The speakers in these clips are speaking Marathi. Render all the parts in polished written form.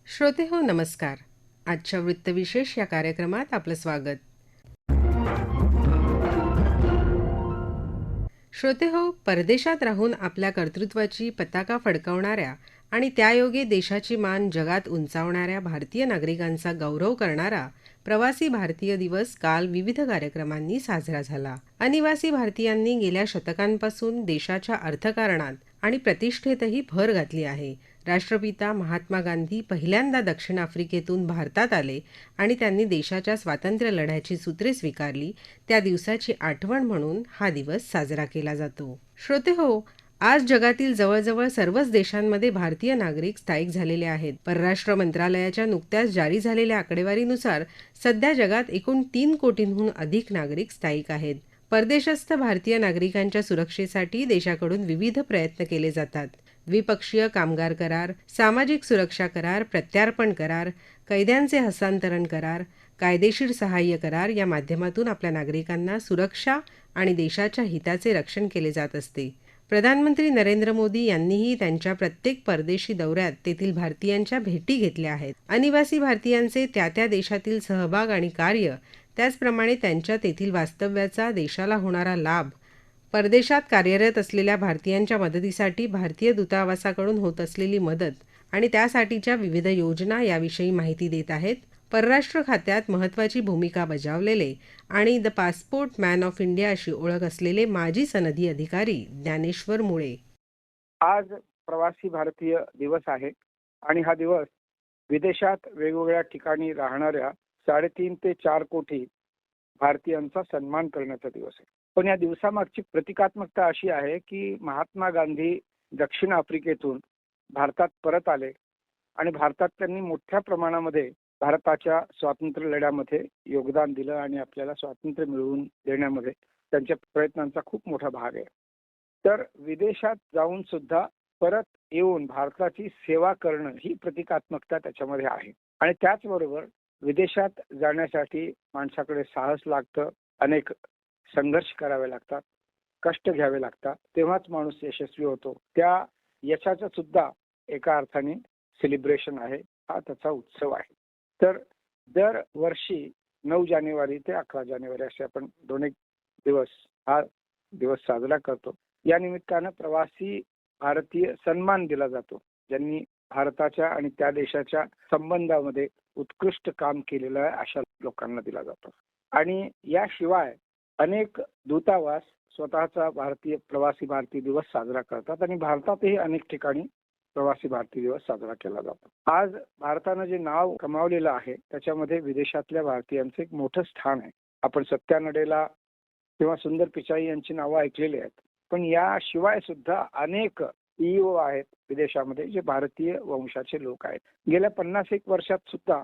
श्रोते हो नमस्कार. आजच्या वृत्तविशेष या कार्यक्रमात आपलं स्वागत. श्रोते हो, परदेशात राहून आपल्या कर्तृत्वाची पताका फडकवणाऱ्या आणि त्यायोगे देशाची मान जगात उंचावणाऱ्या भारतीय नागरिकांचा गौरव करणारा प्रवासी भारतीय दिवस काल विविध कार्यक्रमांनी साजरा झाला. अनिवासी भारतीयांनी गेल्या शतकांपासून देशाच्या अर्थकारणात आणि प्रतिष्ठेतही भर घातली आहे. राष्ट्रपिता महात्मा गांधी पहिल्यांदा दक्षिण आफ्रिकेतून भारतात आले आणि त्यांनी देशाच्या स्वातंत्र्य लढ्याची सूत्रे स्वीकारली. त्या दिवसाची आठवण म्हणून हा दिवस साजरा केला जातो. श्रोते हो, आज जगातील जवळजवळ सर्वच देशांमध्ये भारतीय नागरिक स्थायिक झालेले आहेत. परराष्ट्र मंत्रालयाच्या नुकत्याच जारी झालेल्या आकडेवारीनुसार सध्या जगात एकूण 3 कोटींहून अधिक नागरिक स्थायिक आहेत. परदेशस्थ भारतीय नागरिकांच्या सुरक्षेसाठी देशाकडून विविध प्रयत्न केले जातात. द्विपक्षीय कामगार करार, सामाजिक सुरक्षा करार, प्रत्यार्पण करार, कैद्यांचे हस्तांतरण करार, कायदेशीर सहाय्य करार या माध्यमातून आपल्या नागरिकांना सुरक्षा आणि देशाच्या हिताचे रक्षण केले जात असते. प्रधानमंत्री नरेंद्र मोदी यांनीही त्यांच्या प्रत्येक परदेशी दौऱ्यात तेथील भारतीयांच्या भेटी घेतल्या आहेत. अनिवासी भारतीयांचे त्या त्या देशातील सहभाग आणि कार्य, त्याचप्रमाणे त्यांच्या तेथील वास्तव्याचा देशाला होणारा लाभ, परदेशात कार्यरत असलेल्या भारतीयांच्या मदतीसाठी भारतीय दूतावासाकडून होत असलेली मदत आणि त्यासाठीच्या विविध योजना याविषयी माहिती देत आहेत परराष्ट्र खात्यात महत्त्वाची भूमिका बजावलेले आणि the passport man of India अशी ओळख असलेले माजी सनदी अधिकारी ज्ञानेश्वर मुळे. आज प्रवासी भारतीय दिवस आहे आणि हा दिवस विदेशात वेगवेगळ्या ठिकाणी राहणाऱ्या 3.5 ते 4 कोटी भारतीयांचा सन्मान करण्याचा दिवस आहे. पण या दिवसामागची प्रतिकात्मकता अशी आहे की महात्मा गांधी दक्षिण आफ्रिकेतून भारतात परत आले आणि भारतात त्यांनी मोठ्या प्रमाणामध्ये भारताच्या स्वातंत्र्य लढ्यामध्ये योगदान दिलं आणि आपल्याला स्वातंत्र्य मिळवून देण्यामध्ये त्यांच्या प्रयत्नांचा खूप मोठा भाग आहे. तर विदेशात जाऊन सुद्धा परत येऊन भारताची सेवा करणं ही प्रतिकात्मकता त्याच्यामध्ये आहे. आणि त्याचबरोबर विदेशात जाण्यासाठी माणसाकडे साहस लागतं, अनेक संघर्ष करावे लागतात, कष्ट घ्यावे लागतात, तेव्हाच माणूस यशस्वी होतो. त्या यशाचं सुद्धा एका अर्थाने सेलिब्रेशन आहे, हा त्याचा उत्सव आहे. तर दरवर्षी 9 जानेवारी ते 11 जानेवारी असे आपण 2 दिवस हा दिवस साजरा करतो. या निमित्तानं प्रवासी भारतीय सन्मान दिला जातो, ज्यांनी भारताच्या आणि त्या देशाच्या संबंधामध्ये उत्कृष्ट काम केलेलं आहे अशा लोकांना दिला जातो. आणि याशिवाय अनेक दूतावास स्वतःचा प्रवासी भारतीय दिवस साजरा करतात आणि भारतातही अनेक ठिकाणी प्रवासी भारतीय दिवस साजरा केला जातो. आज भारतानं जे नाव कमावलेलं आहे त्याच्यामध्ये विदेशातल्या भारतीयांचं एक मोठं स्थान आहे. आपण सत्या नडेला किंवा सुंदर पिचाई यांची नावं ऐकलेली आहेत, पण याशिवाय सुद्धा अनेक CEO आहेत विदेशामध्ये जे भारतीय वंशाचे लोक आहेत. गेल्या 50-1 वर्षात सुद्धा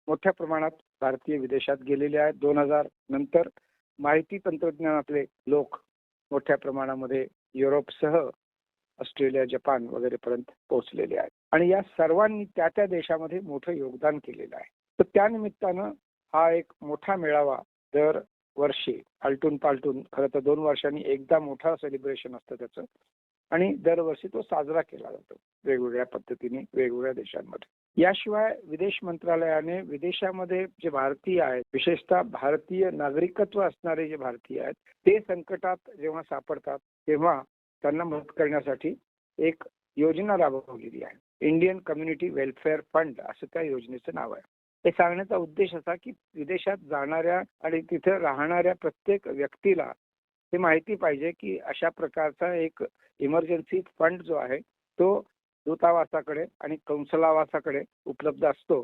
मोठ्या प्रमाणात भारतीय विदेशात गेलेले आहेत. 2000 नंतर माहिती तंत्रज्ञानातले लोक मोठ्या प्रमाणामध्ये युरोपसह ऑस्ट्रेलिया, जपान वगैरे पर्यंत पोहोचलेले आहेत आणि या सर्वांनी त्या त्या देशामध्ये मोठं योगदान केलेलं आहे. तर त्या निमित्तानं हा एक मोठा मेळावा दरवर्षी आलटून पालटून, खरं तर 2 वर्षांनी एकदा मोठा सेलिब्रेशन असतं त्याचं, आणि दरवर्षी तो साजरा केला जातो वेगवेगळ्या पद्धतीने वेगवेगळ्या देशांमध्ये. याशिवाय विदेश मंत्रालयाने विदेशामध्ये जे भारतीय आहेत, विशेषतः भारतीय नागरिकत्व असणारे जे भारतीय आहेत, ते संकटात जेव्हा सापडतात तेव्हा त्यांना मदत करण्यासाठी एक योजना राबवलेली आहे. इंडियन कम्युनिटी वेलफेअर फंड असं त्या योजनेचं नाव आहे. हे सांगण्याचा उद्देश असा की विदेशात जाणाऱ्या आणि तिथे राहणाऱ्या प्रत्येक व्यक्तीला हे माहिती पाहिजे की अशा प्रकारचा एक इमर्जन्सी फंड जो आहे तो दूतावासाकडे आणि कौन्सलावासाकडे उपलब्ध असतो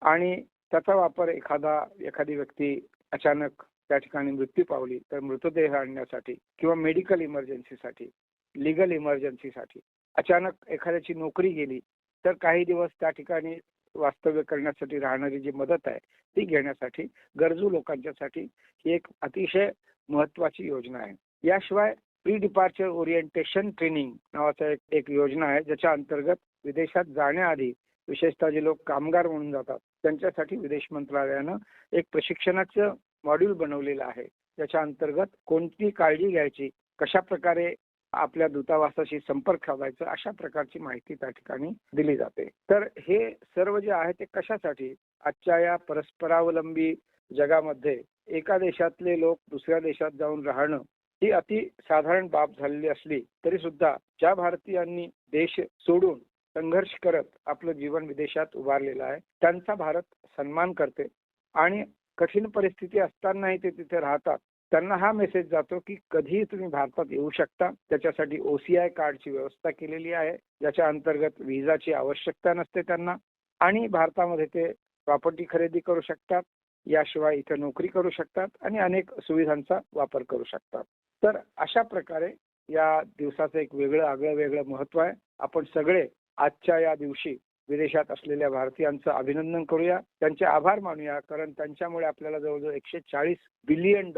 आणि त्याचा वापर एखादी व्यक्ती अचानक त्या ठिकाणी मृत्यू पावली तर मृतदेह आणण्यासाठी किंवा मेडिकल इमर्जन्सीसाठी, लीगल इमर्जन्सीसाठी, अचानक एखाद्याची नोकरी गेली तर काही दिवस त्या ठिकाणी वास्तव्य करण्यासाठी राहणारी जी मदत आहे ती घेण्यासाठी गरजू लोकांच्यासाठी ही एक अतिशय महत्वाची योजना आहे. याशिवाय प्री डिपार्चर ओरिएंटेशन ट्रेनिंग नावाचा एक योजना आहे, ज्याच्या अंतर्गत विदेशात जाण्याआधी विशेषतः जे लोक कामगार म्हणून जातात त्यांच्यासाठी विदेश मंत्रालयानं एक प्रशिक्षणाचं मॉड्यूल बनवलेलं आहे, ज्याच्या अंतर्गत कोणती काळजी घ्यायची, कशा प्रकारे आपल्या दूतावासाशी संपर्क साधायचा, अशा प्रकारची माहिती त्या ठिकाणी दिली जाते. तर हे सर्व जे आहे ते कशासाठी? आजच्या या परस्परावलंबी जगामध्ये एका देशातले लोक दुसऱ्या देशात जाऊन राहणं ही अति साधारण बाब झालेली असली तरी सुद्धा ज्या भारतीयांनी देश सोडून संघर्ष करत आपलं जीवन विदेशात उभारलेलं आहे, त्यांचा भारत सन्मान करते आणि कठीण परिस्थिती असतानाही ते तिथे राहतात. त्यांना हा मेसेज जातो की कधीही तुम्ही भारतात येऊ शकता. त्याच्यासाठी OCI कार्डची व्यवस्था केलेली आहे, ज्याच्या अंतर्गत व्हिसाची आवश्यकता नसते त्यांना आणि भारतामध्ये ते प्रॉपर्टी खरेदी करू शकतात. याशिवाय इथे नोकरी करू शकतात आणि अनेक सुविधांचा वापर करू शकतात. तर अशा प्रकारे या दिवसाचं एक वेगळं महत्व आहे. आपण सगळे आजच्या या दिवशी विदेशात असलेल्या भारतीयांचं अभिनंदन करूया, त्यांचे आभार मानूया, कारण त्यांच्यामुळे आपल्याला जवळजवळ $140 बिलियन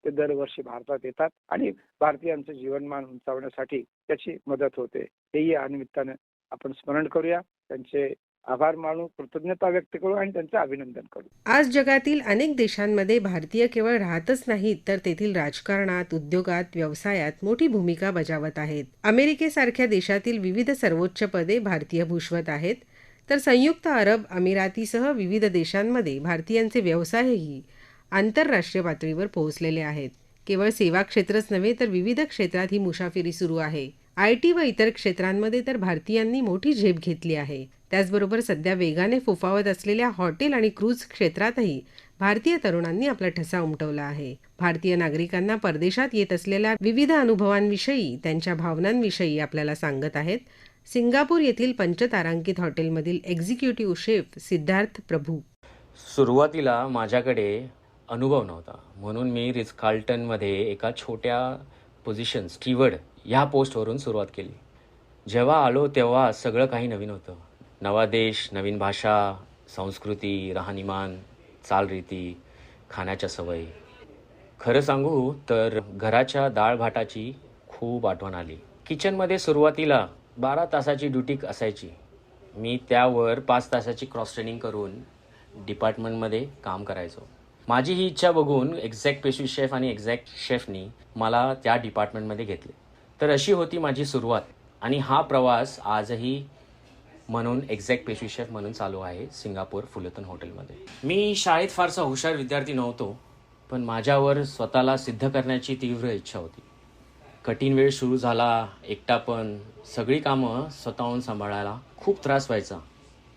ते दरवर्षी भारतात येतात आणि भारतीयांचं जीवनमान उंचावण्यासाठी त्याची मदत होते. हेही या निमित्तानं आपण स्मरण करूया, त्यांचे आभार मानू, कृतज्ञता व्यक्त करू आणि त्यांचं अभिनंदन करू. आज जगातील अनेक देशांमध्ये भारतीय केवळ राहतच नाहीत तर तेथील राजकारणात, उद्योगात, व्यवसायात मोठी भूमिका बजावत आहेत. अमेरिकेसारख्या देशातील विविध सर्वोच्च पदे भारतीय भूषवत आहेत, तर संयुक्त अरब अमिरातीसह विविध देशांमध्ये भारतीयांचे व्यवसायही आंतरराष्ट्रीय पातळीवर पोहोचलेले आहेत. केवळ सेवा क्षेत्रच नव्हे तर विविध क्षेत्रात ही मुसाफिरी सुरू आहे. IT व इतर क्षेत्रांमध्ये तर भारतीयांनी मोठी झेप घेतली आहे. त्याचबरोबर सध्या वेगाने फोफावत असलेल्या हॉटेल आणि क्रूज क्षेत्रातही भारतीय तरुणांनी आपला ठसा उमटवला आहे. भारतीय नागरिकांना परदेशात येत असलेल्या विविध अनुभवांविषयी, त्यांच्या भावनांविषयी आपल्याला सांगत आहेत सिंगापूर येथील पंचतारांकित हॉटेलमधील एक्झिक्युटिव्ह शेफ सिद्धार्थ प्रभू. सुरुवातीला माझ्याकडे अनुभव नव्हता, म्हणून मी रिच कार्ल्टनमध्ये एका छोट्या पोझिशन स्टीवर्ड ह्या पोस्टवरून सुरुवात केली. जेव्हा आलो तेव्हा सगळं काही नवीन होतं. नवा देश, नवीन भाषा, संस्कृती, राहणीमान, चालरीती, खाण्याच्या सवयी. खरं सांगू तर घराच्या डाळ भाताची खूप आठवण आली. किचनमध्ये सुरुवातीला 12 तासाची ड्युटी असायची. मी त्यावर 5 तासाची क्रॉस ट्रेनिंग करून डिपार्टमेंटमध्ये काम करायचो. माझी ही इच्छा बघून एक्झॅक्ट पेस्ट्री शेफ आणि एक्झॅक्ट शेफनी मला त्या डिपार्टमेंटमध्ये घेतले. तर अशी होती माझी सुरुवात आणि हा प्रवास आजही म्हणून एक्झॅक्ट पेस्ट्री शेफ म्हणून चालू आहे सिंगापूर फुलटन हॉटेलमध्ये. मी शाळेत फारसा हुशार विद्यार्थी नव्हतो, पण माझ्यावर स्वतःला सिद्ध करण्याची तीव्र इच्छा होती. कठीण वेळ सुरू झाला, एकटापण, सगळी कामं स्वतःहून सांभाळायला खूप त्रास व्हायचा.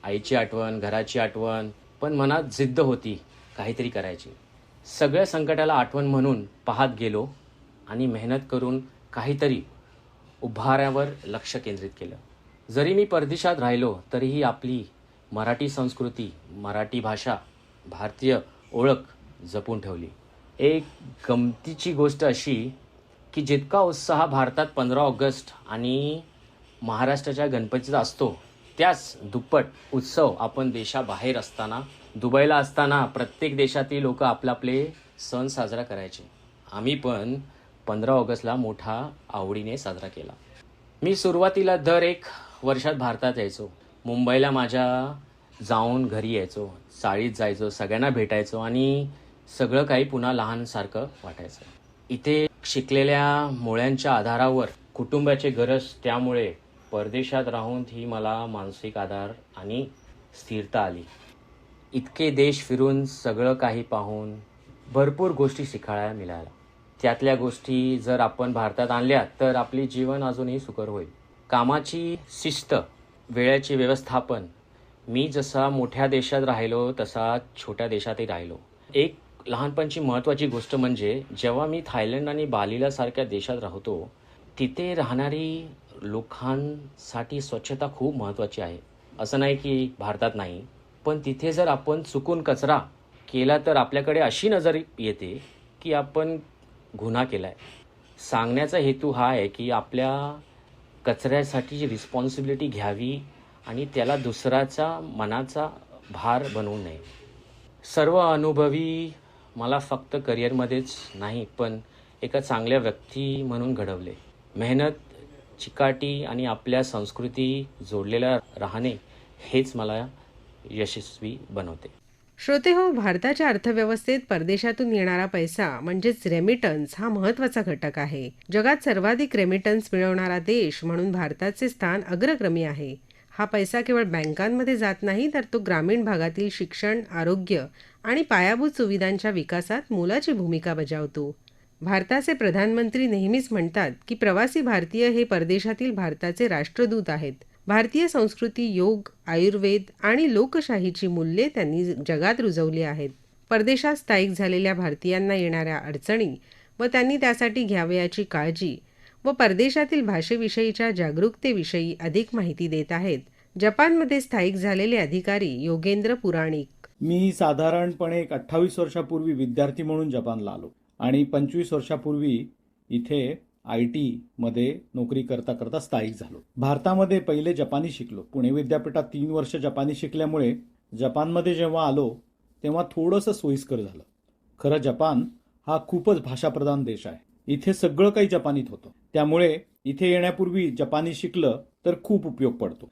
आईची आठवण, घराची आठवण, पण मनात जिद्द होती काहीतरी करायची. सगळ्या संकटाला आठवण म्हणून पाहत गेलो आणि मेहनत करून काहीतरी उभाऱ्यावर लक्ष केंद्रित केलं. जरी मी परदेशात राहिलो तरीही आपली मराठी संस्कृती, मराठी भाषा, भारतीय ओळख जपून ठेवली. एक गमतीची गोष्ट अशी की जितका उत्साह भारतात 15 ऑगस्ट आणि महाराष्ट्राच्या गणपतीचा असतो, त्याच दुप्पट उत्सव आपण देशाबाहेर असताना, दुबईला असताना प्रत्येक देशातील लोक आपले सण साजरा करायचे. आम्ही पण 15 ऑगस्टला मोठा आवडीने साजरा केला. मी सुरुवातीला दर 1 वर्षात भारतात यायचो. मुंबईला माझ्या जाऊन घरी यायचो, चाळीत जायचो, सगळ्यांना भेटायचो आणि सगळं काही पुन्हा लहानसारखं वाटायचं. इथे शिकलेल्या मुळांच्या आधारावर कुटुंबाची गरज, त्यामुळे परदेशात राहून ही मला मानसिक आधार आणि स्थिरता आली. इतके देश फिरून, सगळं काही पाहून भरपूर गोष्टी शिकायला मिळाल्या. त्यातल्या गोष्टी जर आपण भारतात आणल्या तर आपले जीवन अजूनही सुकर होईल. कामाची शिस्त, वेळेचे व्यवस्थापन. मी जसा मोठ्या देशात राहिलो तसा छोट्या देशातही राहिलो. एक लहानपणची महत्त्वाची गोष्ट म्हणजे जेव्हा मी थायलंड आणि बालीला सारख्या देशात राहतो, तिथे राहणारी लोकांसाठी स्वच्छता खूप महत्त्वाची आहे. असं नाही की भारतात नाही, पण तिथे जर आपण चुकून कचरा केला तर आपल्याकडे अशी नजर येते की आपण गुन्हा केला आहे. सांगण्याचा हेतू हा आहे की आपल्या कचऱ्यासाठी रिस्पॉन्सिबिलिटी घ्यावी आणि त्याला दुसऱ्याचा मनाचा भार बनवू नये. सर्व अनुभवी मला फक्त करिअरमध्येच नाही, पण एका चांगल्या व्यक्ती म्हणून घडवले. मेहनत, चिकाटी आणि आपल्या संस्कृती जोडलेला राहणे हेच मला यशस्वी बनवते. श्रोते हो, भारताच्या अर्थव्यवस्थेत परदेशातून येणारा पैसा म्हणजेच रेमिटन्स हा महत्त्वाचा घटक आहे. जगात सर्वाधिक रेमिटन्स मिळवणारा देश म्हणून भारताचे स्थान अग्रक्रमी आहे. हा पैसा केवळ बँकांमध्ये जात नाही, तर तो ग्रामीण भागातील शिक्षण, आरोग्य आणि पायाभूत सुविधांच्या विकासात मोलाची भूमिका बजावतो. भारताचे प्रधानमंत्री नेहमीच म्हणतात की प्रवासी भारतीय हे परदेशातील भारताचे राष्ट्रदूत आहेत. भारतीय संस्कृती, योग, आयुर्वेद आणि लोकशाहीची मूल्ये त्यांनी जगात रुजवली आहेत. परदेशात स्थायिक झालेल्या भारतीयांना येणाऱ्या अडचणी व त्यांनी त्यासाठी घ्यावयाची काळजी व परदेशातील भाषेविषयीच्या जागरूकतेविषयी अधिक माहिती देत आहेत जपानमध्ये स्थायिक झालेले अधिकारी योगेंद्र पुराणिक. मी साधारणपणे एक 28 वर्षापूर्वी विद्यार्थी म्हणून जपानला आलो आणि 25 वर्षापूर्वी इथे IT मध्ये नोकरी करता करता स्थायिक झालो. भारतामध्ये पहिले जपानी शिकलो. पुणे विद्यापीठात 3 वर्ष जपानी शिकल्यामुळे जपानमध्ये जेव्हा आलो तेव्हा थोडंसं सोयीस्कर झालं. खरं जपान हा खूपच भाषाप्रधान देश आहे. इथे सगळं काही जपानीत होतं. त्यामुळे इथे येण्यापूर्वी जपानी शिकलं तर खूप उपयोग पडतो.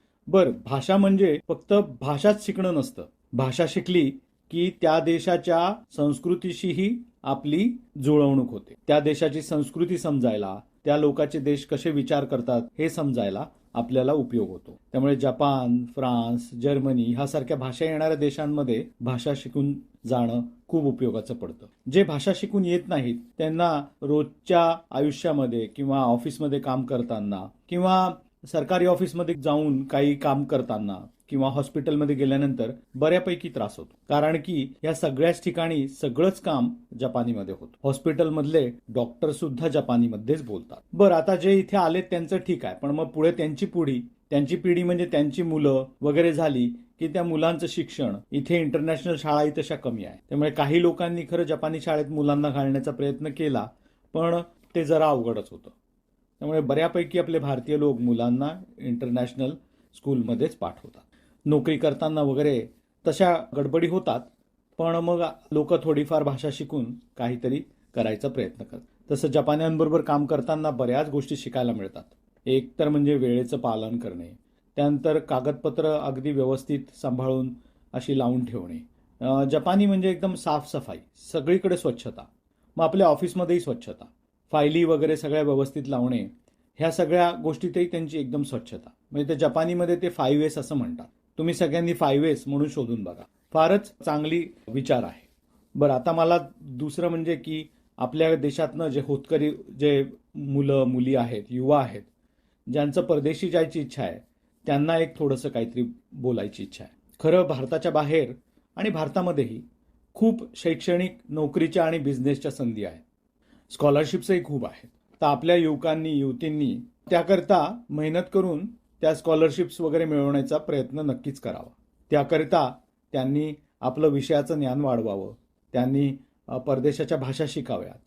भाषा म्हणजे फक्त भाषाच शिकणं नसतं. भाषा शिकली की त्या देशाच्या संस्कृतीशीही आपली जुळवणूक होते. त्या देशाची संस्कृती समजायला, त्या लोकांचे देश कसे विचार करतात हे समजायला आपल्याला उपयोग होतो. त्यामुळे जपान, फ्रान्स, जर्मनी ह्यासारख्या भाषा येणाऱ्या देशांमध्ये भाषा शिकून जाणं खूप उपयोगाचं पडतं. जे भाषा शिकून येत नाहीत त्यांना रोजच्या आयुष्यामध्ये किंवा ऑफिसमध्ये काम करताना किंवा सरकारी ऑफिसमध्ये जाऊन काही काम करताना किंवा हॉस्पिटलमध्ये गेल्यानंतर बऱ्यापैकी त्रास होतो. कारण की या सगळ्याच ठिकाणी सगळंच काम जपानीमध्ये होतं. हॉस्पिटलमधले डॉक्टर सुद्धा जपानीमध्येच बोलतात. आता जे इथे आलेत त्यांचं ठीक आहे, पण मग पुढे त्यांची पिढी म्हणजे त्यांची मुलं वगैरे झाली की त्या मुलांचं शिक्षण इथे इंटरनॅशनल शाळाही तशा कमी आहे. त्यामुळे काही लोकांनी खरं जपानी शाळेत मुलांना घालण्याचा प्रयत्न केला, पण ते जरा अवघडच होतं. त्यामुळे बऱ्यापैकी आपले भारतीय लोक मुलांना इंटरनॅशनल स्कूलमध्येच पाठवतात. नोकरी करताना वगैरे तशा गडबडी होतात, पण मग लोक थोडीफार भाषा शिकून काहीतरी करायचा प्रयत्न करतात. तसं जपान्यांबरोबर काम करताना बऱ्याच गोष्टी शिकायला मिळतात. एक तर म्हणजे वेळेचं पालन करणे, त्यानंतर कागदपत्र अगदी व्यवस्थित सांभाळून अशी लावून ठेवणे. जपानी म्हणजे एकदम साफसफाई, सगळीकडे स्वच्छता. मग आपल्या ऑफिसमध्येही स्वच्छता, फायली वगैरे सगळ्या व्यवस्थित लावणे, ह्या सगळ्या गोष्टीतही त्यांची एकदम स्वच्छता. म्हणजे ते जपानीमध्ये ते 5S असं म्हणतात. तुम्ही सगळ्यांनी 5S म्हणून शोधून बघा. फारच चांगली विचार आहे. आता मला दुसरं म्हणजे की आपल्या देशातनं जे होतकरी जे मुलं मुली आहेत, युवा आहेत, ज्यांचं परदेशी जायची इच्छा आहे, त्यांना एक थोडंसं काहीतरी बोलायची इच्छा आहे. खरं भारताच्या बाहेर आणि भारतामध्येही खूप शैक्षणिक, नोकरीच्या आणि बिझनेसच्या संधी आहेत. स्कॉलरशिप्सही खूप आहेत. तर आपल्या युवकांनी, युवतींनी त्याकरता मेहनत करून त्या स्कॉलरशिप्स वगैरे मिळवण्याचा प्रयत्न नक्कीच करावा. त्याकरिता त्यांनी आपलं विषयाचं ज्ञान वाढवावं, त्यांनी परदेशाच्या भाषा शिकाव्यात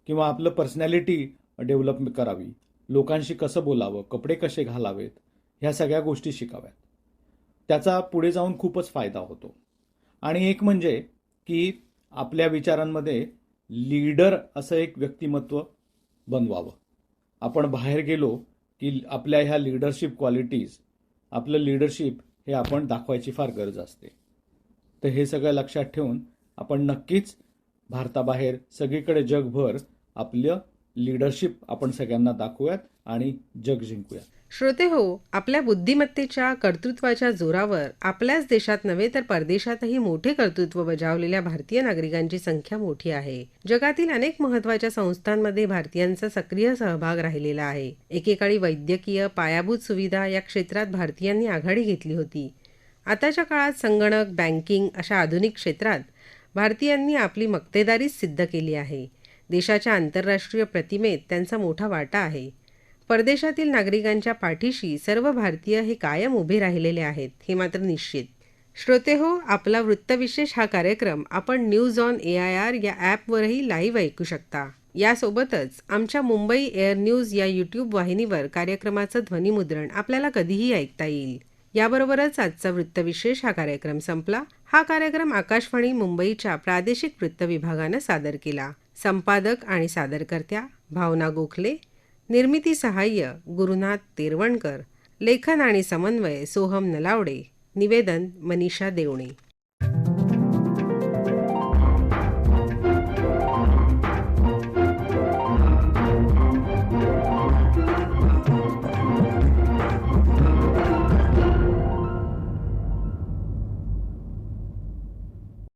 किंवा आपलं पर्सनॅलिटी डेव्हलप करावी, लोकांशी कसं बोलावं, कपडे कसे घालावेत, ह्या सगळ्या गोष्टी शिकाव्यात. त्याचा पुढे जाऊन खूपच फायदा होतो. आणि एक म्हणजे की आपल्या विचारांमध्ये लीडर असं एक व्यक्तिमत्व बनवावं. आपण बाहेर गेलो की आपल्या ह्या लीडरशिप क्वालिटीज, आपलं लीडरशिप हे आपण दाखवायची फार गरज असते. तर हे सगळं लक्षात ठेवून आपण नक्कीच भारताबाहेर सगळीकडे जगभर आपलं लीडरशिप आपण सगळ्यांना दाखवूयात आणि जग जिंकूयात. श्रोते हो, आपल्या बुद्धिमत्तेच्या, कर्तृत्वाच्या जोरावर आपल्याच देशात नव्हे तर परदेशातही मोठे कर्तृत्व बजावलेल्या भारतीय नागरिकांची संख्या मोठी आहे. जगातील अनेक महत्त्वाच्या संस्थांमध्ये भारतीयांचा सक्रिय सहभाग राहिलेला आहे. एकेकाळी वैद्यकीय, पायाभूत सुविधा या क्षेत्रात भारतीयांनी आघाडी घेतली होती. आताच्या काळात संगणक, बँकिंग अशा आधुनिक क्षेत्रात भारतीयांनी आपली मक्तेदारीच सिद्ध केली आहे. देशाच्या आंतरराष्ट्रीय प्रतिमेत त्यांचा मोठा वाटा आहे. परदेशातील नागरिकांच्या पाठीशी सर्व भारतीय हे कायम उभे राहिलेले आहेत, हे मात्र निश्चित. श्रोते हो, आपला वृत्तविशेष हा कार्यक्रम आपण न्यूज ऑन AIR या ॲपवरही लाईव्ह ऐकू शकता. यासोबतच आमच्या मुंबई एअर न्यूज या यूट्यूब वाहिनीवर कार्यक्रमाचं ध्वनिमुद्रण आपल्याला कधीही ऐकता येईल. याबरोबरच आजचा वृत्तविशेष हा कार्यक्रम संपला. हा कार्यक्रम आकाशवाणी मुंबईच्या प्रादेशिक वृत्त विभागानं सादर केला. संपादक आणि सादरकर्त्या भावना गोखले, निर्मिती सहाय्य गुरुनाथ तेरवणकर, लेखन आणि समन्वय सोहम नलावडे, निवेदन मनीषा देवणे.